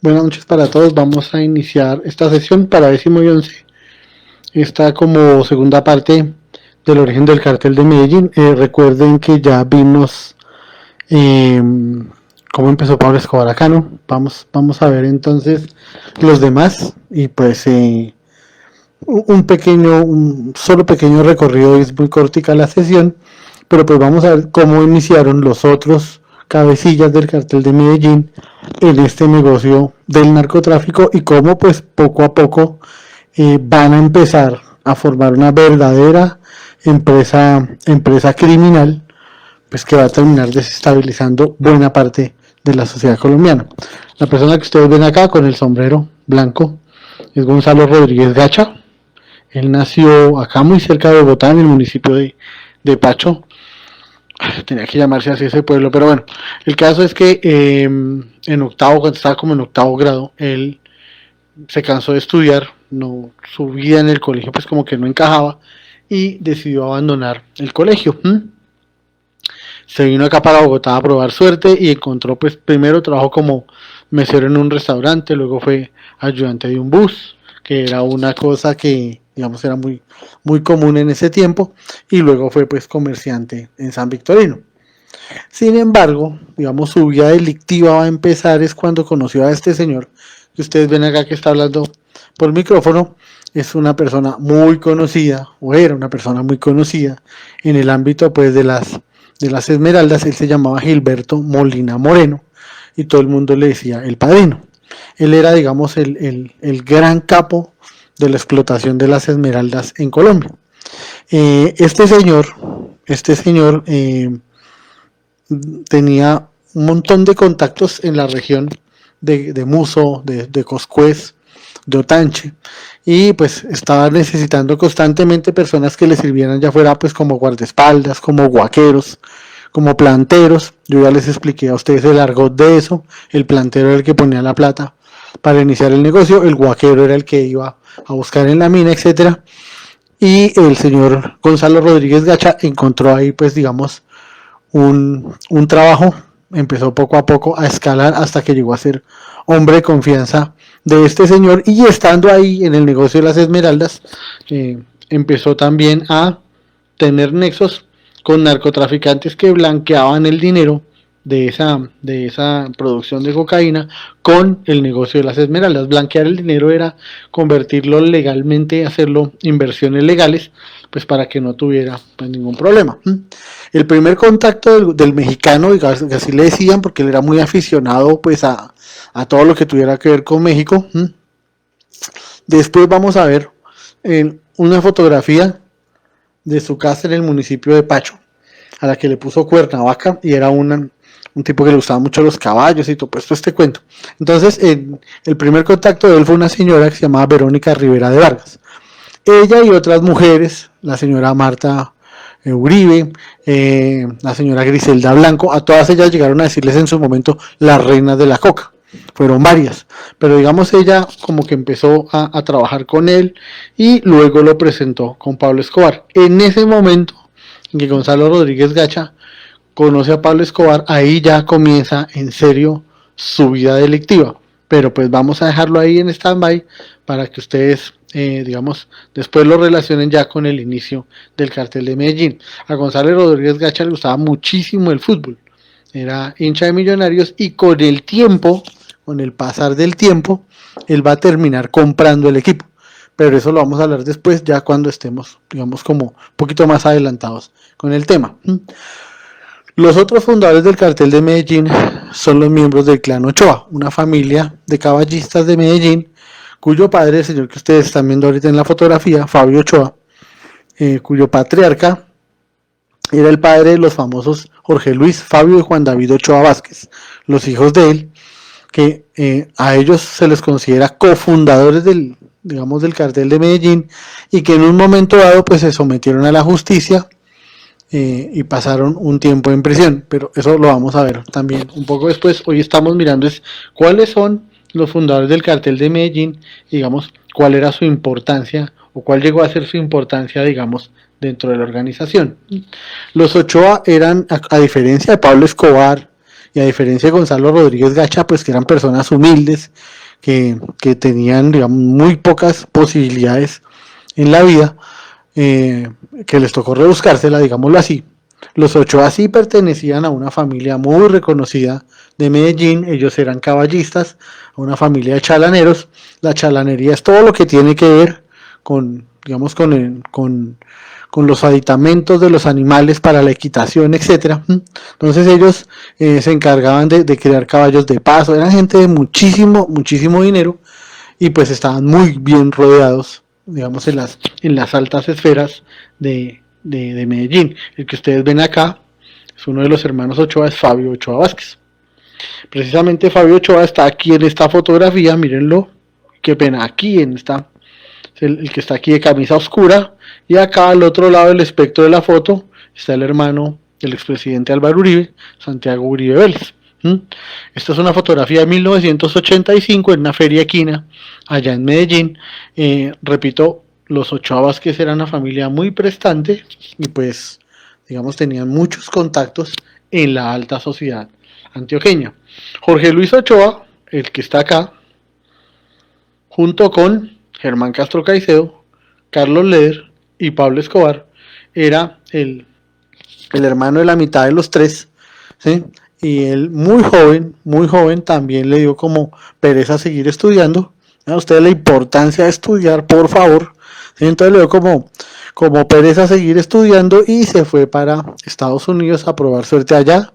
Buenas noches para todos. Vamos a iniciar esta sesión para 10º y 11. Esta como segunda parte del origen del cartel de Medellín. Recuerden que ya vimos cómo empezó Pablo Escobar acá, ¿no? Vamos a ver entonces los demás y pues un solo pequeño recorrido. Es muy cortica la sesión, pero pues vamos a ver cómo iniciaron los otros cabecillas del cartel de Medellín en este negocio del narcotráfico y cómo pues poco a poco van a empezar a formar una verdadera empresa criminal, pues que va a terminar desestabilizando buena parte de la sociedad colombiana. La persona que ustedes ven acá con el sombrero blanco es Gonzalo Rodríguez Gacha. Él nació acá muy cerca de Bogotá, en el municipio de Pacho. Tenía que llamarse así ese pueblo, pero bueno, el caso es que cuando estaba como en octavo grado, él se cansó de estudiar, no, su vida en el colegio pues como que no encajaba y decidió abandonar el colegio. Se vino acá para Bogotá a probar suerte y encontró pues primero trabajo como mesero en un restaurante, luego fue ayudante de un bus, que era una cosa que digamos era muy común en ese tiempo, y luego fue pues comerciante en San Victorino. Sin embargo, digamos, su vida delictiva va a empezar es cuando conoció a este señor que ustedes ven acá que está hablando por micrófono. Es una persona muy conocida, o era una persona muy conocida en el ámbito pues de las esmeraldas. Él se llamaba Gilberto Molina Moreno y todo el mundo le decía el Padrino. Él era, digamos, el gran capo de la explotación de las esmeraldas en Colombia. Este señor tenía un montón de contactos en la región de Muso, de Coscuez, de Otanche, y pues estaba necesitando constantemente personas que le sirvieran, ya fuera pues como guardaespaldas, como guaqueros, como planteros. Yo ya les expliqué a ustedes el argot de eso. El plantero era el que ponía la plata para iniciar el negocio, el guaquero era el que iba a buscar en la mina, etcétera. Y el señor Gonzalo Rodríguez Gacha encontró ahí pues digamos un trabajo. Empezó poco a poco a escalar hasta que llegó a ser hombre de confianza de este señor, y estando ahí en el negocio de las esmeraldas empezó también a tener nexos con narcotraficantes que blanqueaban el dinero de esa producción de cocaína con el negocio de las esmeraldas. Blanquear el dinero era convertirlo legalmente, hacerlo inversiones legales, pues para que no tuviera pues ningún problema. El primer contacto del mexicano, así le decían, porque él era muy aficionado pues a todo lo que tuviera que ver con México. Después vamos a ver una fotografía de su casa en el municipio de Pacho, a la que le puso Cuernavaca, y era un tipo que le gustaba mucho los caballos y todo este cuento. Entonces el primer contacto de él fue una señora que se llamaba Verónica Rivera de Vargas. Ella y otras mujeres, la señora Marta Uribe, la señora Griselda Blanco, a todas ellas llegaron a decirles en su momento las reinas de la coca. Fueron varias, pero digamos ella como que empezó a trabajar con él y luego lo presentó con Pablo Escobar. En ese momento en que Gonzalo Rodríguez Gacha conoce a Pablo Escobar, ahí ya comienza en serio su vida delictiva. Pero pues vamos a dejarlo ahí en stand-by para que ustedes, digamos, después lo relacionen ya con el inicio del cartel de Medellín. A Gonzalo Rodríguez Gacha le gustaba muchísimo el fútbol. Era hincha de Millonarios y con el pasar del tiempo, él va a terminar comprando el equipo. Pero eso lo vamos a hablar después, ya cuando estemos, digamos, como un poquito más adelantados con el tema. Los otros fundadores del cartel de Medellín son los miembros del clan Ochoa, una familia de caballistas de Medellín, cuyo padre, el señor que ustedes están viendo ahorita en la fotografía, Fabio Ochoa, cuyo patriarca era el padre de los famosos Jorge Luis, Fabio y Juan David Ochoa Vázquez, los hijos de él, que a ellos se les considera cofundadores del cartel de Medellín, y que en un momento dado pues se sometieron a la justicia y pasaron un tiempo en prisión, pero eso lo vamos a ver también un poco después. Hoy estamos mirando cuáles son los fundadores del cartel de Medellín, digamos, cuál era su importancia o cuál llegó a ser su importancia, digamos, dentro de la organización. Los Ochoa eran, a diferencia de Pablo Escobar y a diferencia de Gonzalo Rodríguez Gacha, pues que eran personas humildes, que tenían, digamos, muy pocas posibilidades en la vida, que les tocó rebuscársela, digámoslo así. Los Ochoa sí pertenecían a una familia muy reconocida de Medellín, ellos eran caballistas, a una familia de chalaneros. La chalanería es todo lo que tiene que ver con, digamos, con los aditamentos de los animales para la equitación, etcétera. Entonces ellos se encargaban de crear caballos de paso, eran gente de muchísimo dinero y pues estaban muy bien rodeados, digamos, en las altas esferas de Medellín. El que ustedes ven acá es uno de los hermanos Ochoa, es Fabio Ochoa Vázquez. Precisamente Fabio Ochoa está aquí en esta fotografía, mírenlo, qué pena, aquí en esta, el que está aquí de camisa oscura, y acá al otro lado del espectro de la foto está el hermano del expresidente Álvaro Uribe, Santiago Uribe Vélez. Esta es una fotografía de 1985 en una feria equina allá en Medellín. Repito, los Ochoa Vázquez eran una familia muy prestante y pues, digamos, tenían muchos contactos en la alta sociedad antioqueña. Jorge Luis Ochoa, el que está acá, junto con Germán Castro Caicedo, Carlos Leder y Pablo Escobar, era el hermano de la mitad de los tres, ¿sí? Y él muy joven, también le dio como pereza seguir estudiando. A ustedes la importancia de estudiar, por favor. ¿Sí? Entonces le dio como pereza seguir estudiando y se fue para Estados Unidos a probar suerte allá.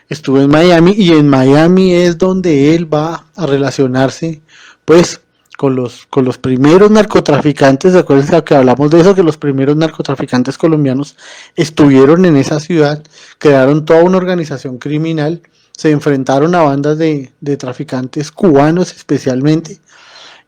Estuvo en Miami y en Miami es donde él va a relacionarse pues con los primeros narcotraficantes. Acuérdense que hablamos de eso, que los primeros narcotraficantes colombianos estuvieron en esa ciudad, crearon toda una organización criminal, se enfrentaron a bandas de traficantes cubanos especialmente,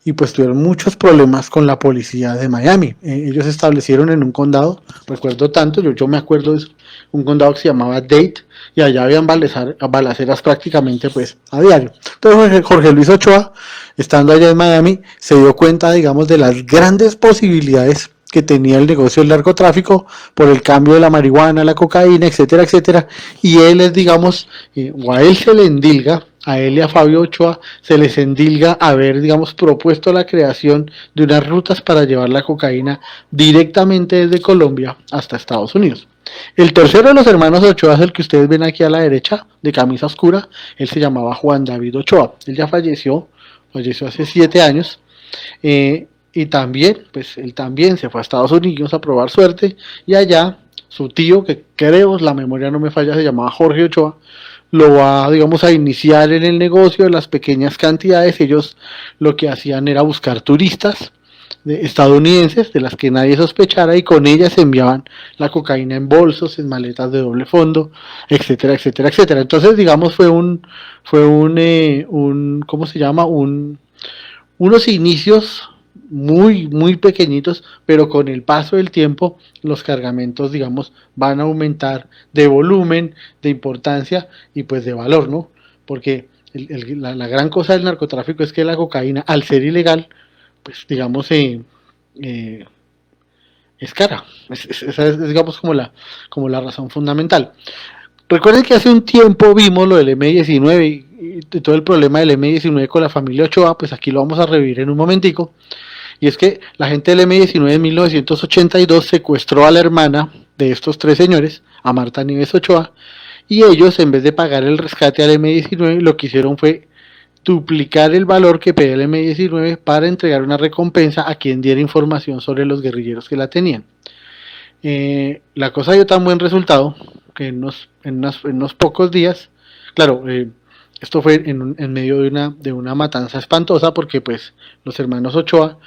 y pues tuvieron muchos problemas con la policía de Miami. Ellos se establecieron en un condado, recuerdo tanto, yo me acuerdo de eso, un condado que se llamaba Dade, y allá habían balaceras prácticamente pues a diario. Entonces Jorge Luis Ochoa, estando allá en Miami, se dio cuenta, digamos, de las grandes posibilidades que tenía el negocio del narcotráfico por el cambio de la marihuana, la cocaína, etcétera, etcétera, y él es, digamos, o a él se le endilga, a él y a Fabio Ochoa se les endilga haber, digamos, propuesto la creación de unas rutas para llevar la cocaína directamente desde Colombia hasta Estados Unidos. El tercero de los hermanos Ochoa es el que ustedes ven aquí a la derecha, de camisa oscura. Él se llamaba Juan David Ochoa. Él ya falleció hace 7 años. Y también, pues él también se fue a Estados Unidos a probar suerte. Y allá, su tío, que creo, la memoria no me falla, se llamaba Jorge Ochoa, lo va, digamos, a iniciar en el negocio de las pequeñas cantidades. Ellos lo que hacían era buscar turistas estadounidenses de las que nadie sospechara, y con ellas enviaban la cocaína en bolsos, en maletas de doble fondo, etcétera, etcétera, etcétera. Entonces, digamos, fue un ¿cómo se llama? Unos inicios muy pequeñitos, pero con el paso del tiempo los cargamentos, digamos, van a aumentar de volumen, de importancia y pues de valor, ¿no? Porque la gran cosa del narcotráfico es que la cocaína, al ser ilegal, pues digamos, es cara. Esa es, digamos, como la razón fundamental. Recuerden que hace un tiempo vimos lo del M19 y todo el problema del M19 con la familia Ochoa, pues aquí lo vamos a revivir en un momentico. Y es que la gente del M19 en 1982 secuestró a la hermana de estos tres señores, a Marta Nieves Ochoa, y ellos, en vez de pagar el rescate al M19, lo que hicieron fue duplicar el valor que pedía el M19 para entregar una recompensa a quien diera información sobre los guerrilleros que la tenían. La cosa dio tan buen resultado que en unos pocos días, claro, esto fue en medio de una matanza espantosa, porque pues los hermanos Ochoa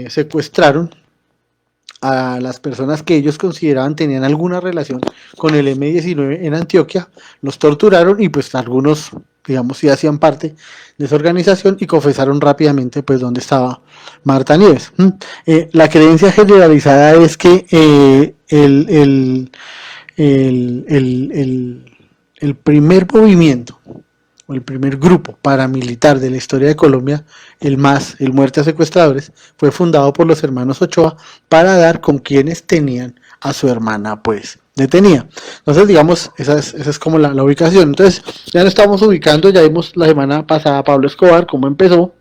secuestraron a las personas que ellos consideraban tenían alguna relación con el M19 en Antioquia, los torturaron y pues algunos, digamos, sí hacían parte de esa organización y confesaron rápidamente pues dónde estaba Marta Nieves. La creencia generalizada es que el primer movimiento o el primer grupo paramilitar de la historia de Colombia, el Muerte a Secuestradores, fue fundado por los hermanos Ochoa para dar con quienes tenían a su hermana pues detenía. Entonces, digamos, esa es como la ubicación. Entonces, ya nos estamos ubicando, ya vimos la semana pasada a Pablo Escobar, cómo empezó,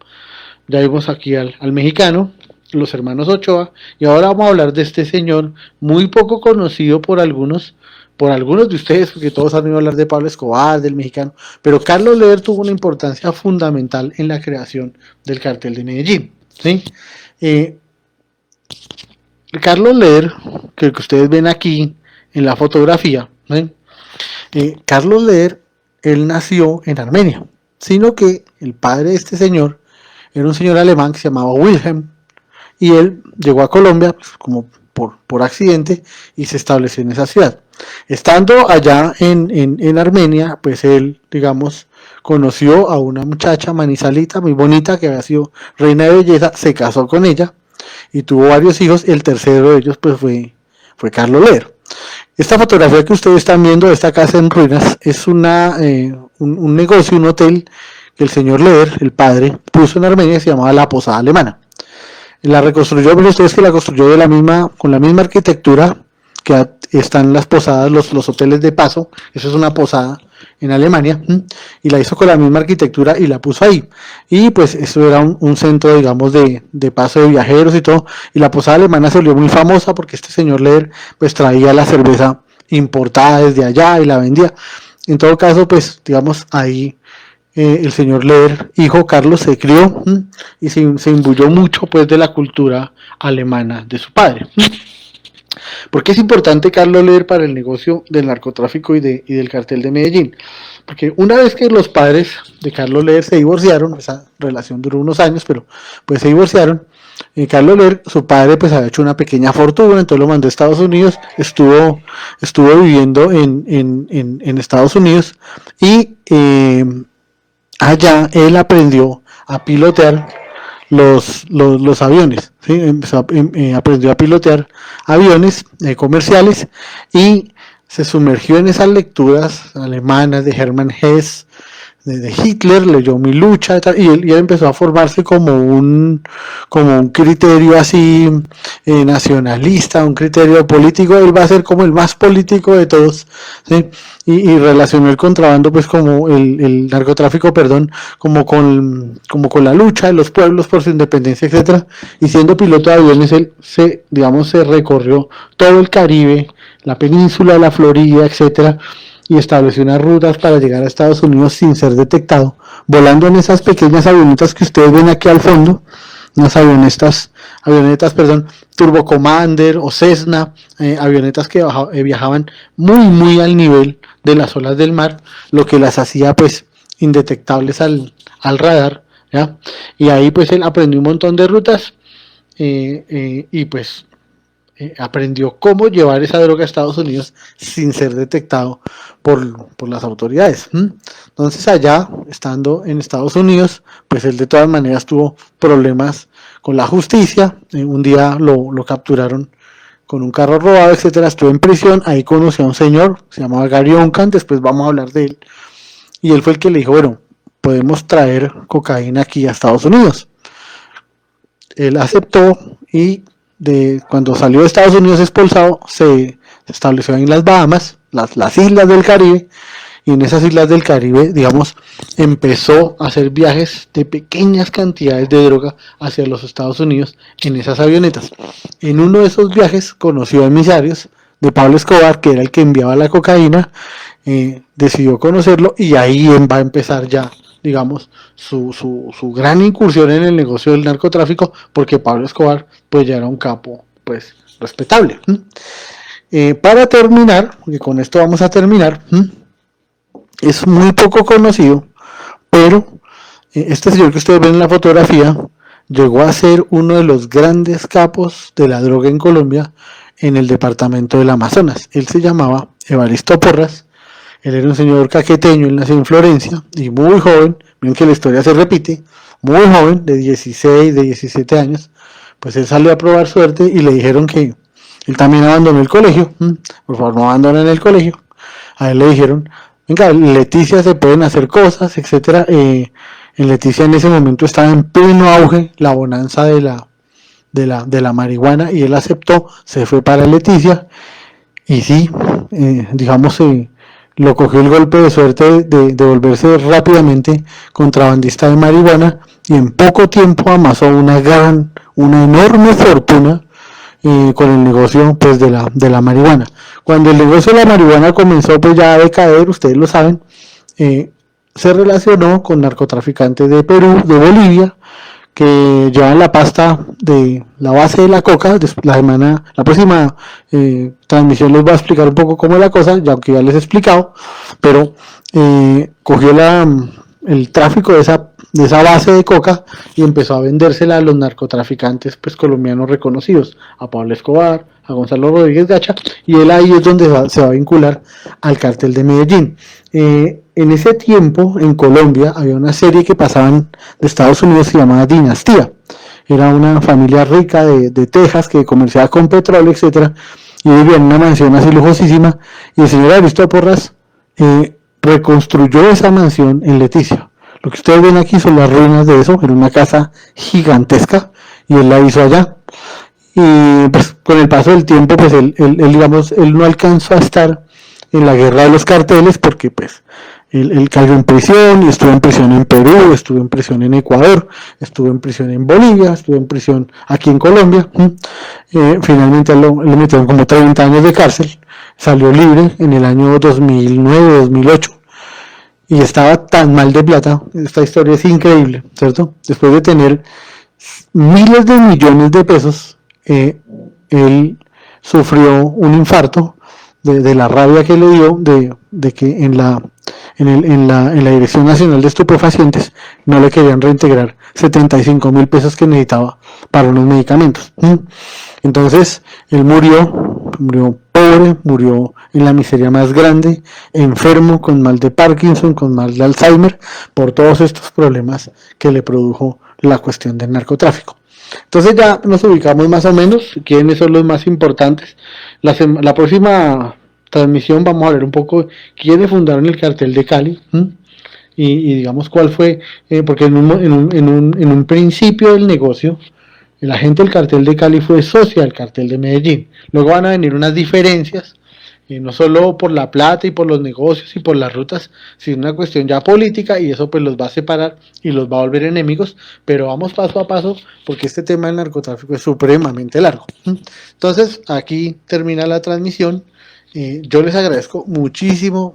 ya vimos aquí al mexicano, los hermanos Ochoa, y ahora vamos a hablar de este señor muy poco conocido por algunos de ustedes, porque todos han oído hablar de Pablo Escobar, del mexicano, pero Carlos Leder tuvo una importancia fundamental en la creación del cartel de Medellín, ¿sí? Carlos Leder, que ustedes ven aquí en la fotografía, ¿sí? Carlos Leder, él nació en Armenia, sino que el padre de este señor era un señor alemán que se llamaba Wilhelm, y él llegó a Colombia pues, como por accidente y se estableció en esa ciudad. Estando allá en Armenia, pues él, digamos, conoció a una muchacha manizalita muy bonita que había sido reina de belleza, se casó con ella y tuvo varios hijos. El tercero de ellos pues fue Carlos Leder. Esta fotografía que ustedes están viendo de esta casa en ruinas es un negocio, un hotel que el señor Leder, el padre, puso en Armenia y se llamaba La Posada Alemana. La reconstruyó, pero ustedes que la construyó con la misma arquitectura que están las posadas, los hoteles de paso. Eso es una posada en Alemania, y la hizo con la misma arquitectura y la puso ahí. Y pues eso era un centro, digamos, de paso de viajeros y todo. Y la posada alemana se volvió muy famosa porque este señor Leder pues traía la cerveza importada desde allá y la vendía. En todo caso, pues digamos, ahí el señor Leder, hijo Carlos, se crió y se imbuyó mucho pues de la cultura alemana de su padre. ¿Por qué es importante Carlos Leder para el negocio del narcotráfico y del cartel de Medellín? Porque una vez que los padres de Carlos Leder se divorciaron, esa relación duró unos años, pero pues se divorciaron, Carlos Leder, su padre pues había hecho una pequeña fortuna, entonces lo mandó a Estados Unidos, estuvo viviendo en Estados Unidos y allá él aprendió a pilotear los aviones, ¿sí? Aprendió a pilotear aviones comerciales y se sumergió en esas lecturas alemanas de Hermann Hesse, de Hitler, leyó Mi Lucha y él empezó a formarse como un criterio así nacionalista, un criterio político. Él va a ser como el más político de todos, ¿sí? Y relacionó el contrabando pues como el narcotráfico, perdón, como con la lucha de los pueblos por su independencia, etcétera. Y siendo piloto de aviones, él se recorrió todo el Caribe, la península, la Florida, etcétera, y estableció unas rutas para llegar a Estados Unidos sin ser detectado, volando en esas pequeñas avionetas que ustedes ven aquí al fondo, unas avionetas, Turbo Commander o Cessna, avionetas que viajaban muy al nivel de las olas del mar, lo que las hacía pues indetectables al radar, ¿ya? Y ahí pues él aprendió un montón de rutas y pues aprendió cómo llevar esa droga a Estados Unidos sin ser detectado por las autoridades. Entonces allá, estando en Estados Unidos, pues él de todas maneras tuvo problemas con la justicia. Un día lo capturaron con un carro robado, etcétera. Estuvo en prisión, ahí conoció a un señor, se llamaba Gary Oncan, después vamos a hablar de él. Y él fue el que le dijo, bueno, podemos traer cocaína aquí a Estados Unidos. Él aceptó y cuando salió de Estados Unidos expulsado, se estableció en las Bahamas, las islas del Caribe, y en esas islas del Caribe, digamos, empezó a hacer viajes de pequeñas cantidades de droga hacia los Estados Unidos en esas avionetas. En uno de esos viajes conoció a emisarios de Pablo Escobar, que era el que enviaba la cocaína, decidió conocerlo y ahí va a empezar ya, digamos, su gran incursión en el negocio del narcotráfico, porque Pablo Escobar pues ya era un capo pues respetable. Para terminar, porque con esto vamos a terminar, es muy poco conocido, pero este señor que ustedes ven en la fotografía llegó a ser uno de los grandes capos de la droga en Colombia en el departamento del Amazonas. Él se llamaba Evaristo Porras. Él era un señor caqueteño, él nació en Florencia y muy joven, ven que la historia se repite, muy joven, de 16, de 17 años, pues él salió a probar suerte y le dijeron que él también abandonó el colegio. Por favor, no abandonen el colegio. A él le dijeron, venga, en Leticia se pueden hacer cosas, etcétera. En Leticia en ese momento estaba en pleno auge la bonanza de la marihuana y él aceptó, se fue para Leticia y sí, digamos, lo cogió el golpe de suerte de volverse rápidamente contrabandista de marihuana y en poco tiempo amasó una enorme fortuna con el negocio pues de la marihuana. Cuando el negocio de la marihuana comenzó pues ya a decaer, ustedes lo saben, se relacionó con narcotraficantes de Perú, de Bolivia, que llevan la pasta de la base de la coca. La próxima transmisión les voy a explicar un poco cómo es la cosa, ya que ya les he explicado, pero cogió el tráfico de esa base de coca y empezó a vendérsela a los narcotraficantes pues colombianos reconocidos, a Pablo Escobar, a Gonzalo Rodríguez Gacha, y él ahí es donde se va a vincular al cartel de Medellín. En ese tiempo en Colombia había una serie que pasaban de Estados Unidos que se llamaba Dinastía. Era una familia rica de Texas que comerciaba con petróleo, etcétera, y vivía en una mansión así lujosísima, y el señor Aristo Porras reconstruyó esa mansión en Leticia. Lo que ustedes ven aquí son las ruinas de eso, era una casa gigantesca, y él la hizo allá. Y pues con el paso del tiempo, pues él no alcanzó a estar en la guerra de los carteles, porque pues él cayó en prisión, y estuvo en prisión en Perú, estuvo en prisión en Ecuador, estuvo en prisión en Bolivia, estuvo en prisión aquí en Colombia. Finalmente le metieron como 30 años de cárcel, salió libre en el año 2009-2008, y estaba tan mal de plata. Esta historia es increíble, ¿cierto? Después de tener miles de millones de pesos, él sufrió un infarto de la rabia que le dio de que en la Dirección Nacional de Estupefacientes no le querían reintegrar 75,000 pesos que necesitaba para unos medicamentos. Entonces él murió pobre, murió en la miseria más grande, enfermo, con mal de Parkinson, con mal de Alzheimer, por todos estos problemas que le produjo la cuestión del narcotráfico. Entonces ya nos ubicamos más o menos quiénes son los más importantes. La próxima transmisión vamos a ver un poco quiénes fundaron el cartel de Cali, y digamos cuál fue, porque en un principio del negocio la gente del cartel de Cali fue socia del cartel de Medellín. Luego van a venir unas diferencias, no solo por la plata y por los negocios y por las rutas, sino una cuestión ya política, y eso pues los va a separar y los va a volver enemigos. Pero vamos paso a paso, porque este tema del narcotráfico es supremamente largo. Entonces aquí termina la transmisión. Yo les agradezco muchísimo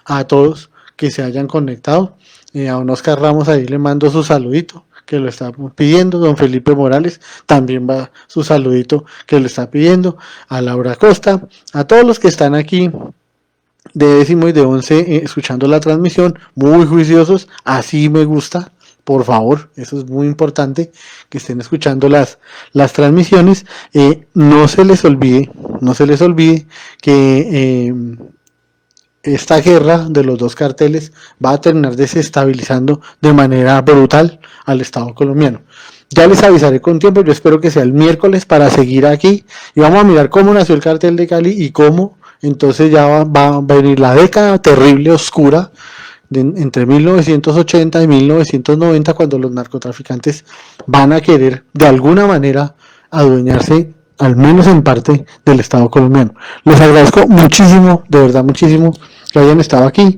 a todos que se hayan conectado. A don Oscar Ramos ahí le mando su saludito, que lo está pidiendo. Don Felipe Morales también va su saludito, que lo está pidiendo. A Laura Costa, a todos los que están aquí de 10º y de 11 escuchando la transmisión, muy juiciosos, así me gusta. Por favor, eso es muy importante, que estén escuchando las transmisiones. No se les olvide que esta guerra de los dos carteles va a terminar desestabilizando de manera brutal al Estado colombiano. Ya les avisaré con tiempo, yo espero que sea el miércoles para seguir aquí, y vamos a mirar cómo nació el cartel de Cali y cómo entonces ya va a venir la década terrible, oscura, entre 1980 y 1990, cuando los narcotraficantes van a querer de alguna manera adueñarse, al menos en parte, del Estado colombiano. Les agradezco muchísimo, de verdad muchísimo, que hayan estado aquí.